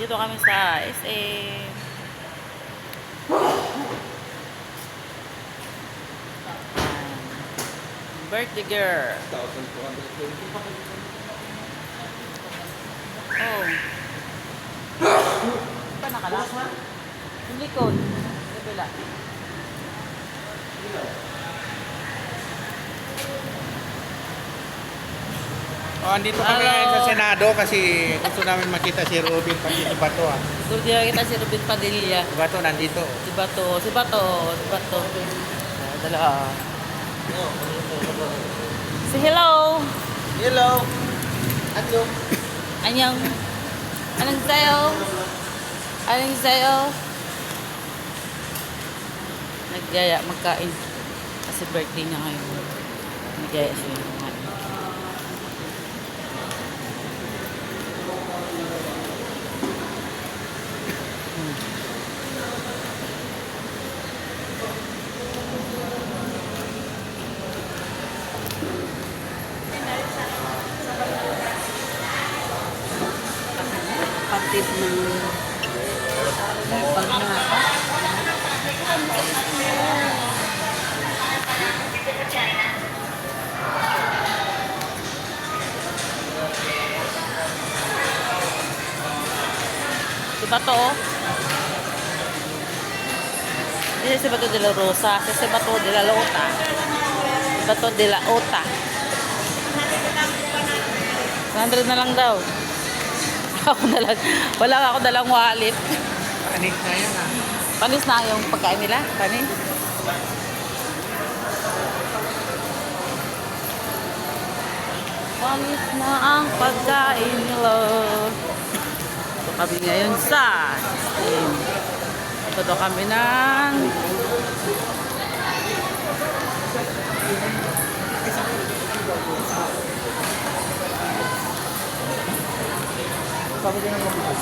Dito kami sa SM. Birthday girl. 1,220. Oh. Pa nakala? Yung likod. Kabila. Oh, andito kami Hello. ngayon sa Senado kasi gusto namin makita si Robin pati si Bato. Doon din kita si Ruben Padilla. Si Bato nandito. Si Bato. Si Bato. Si Bato. Dala. Si hello. Hello. Hello. Anyang. Anong sayo? Anong sayo? Nagyaya magkain. Kasi birthday niya ngayon. Nagyaya siya kumain. Patid ng pagmata. Si Bato, oh. Ese si Bato de la Rosa. Ese si Bato de la Lota. Si Bato de la Ota. 100 na lang daw. Ako na lang. Wala ako dalang wallet. Panik na yan Panis na yung pagkain nila. Panis. Panis na ang pagkain nila. Ito kami ngayon sa SM. Ito kami ng Sabi din ng mga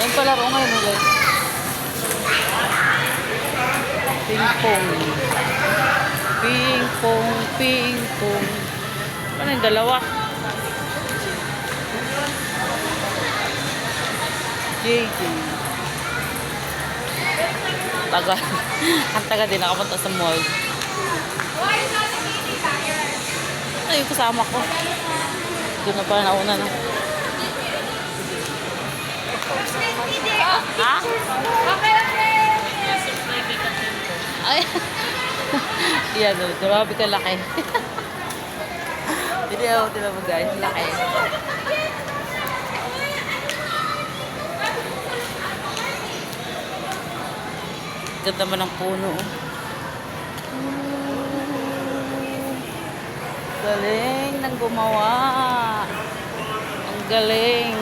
yan palaro ngayon ulit. Ping-pong. Ping-pong, ping-pong. Ano yung dalawa? JJ. Tagal. Ang taga din nakapunta sa mall. Ay, yung kasama ko. Doon na pala nauna na. Ha? Ay. Yan, grabe ka laki. Hindi ako, tila mo guys, laki. Ganda man ng puno. Galing ng gumawa. Ang galing.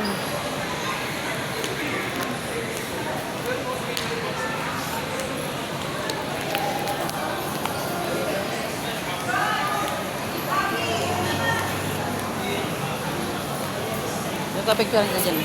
Nagkapicture na dyan.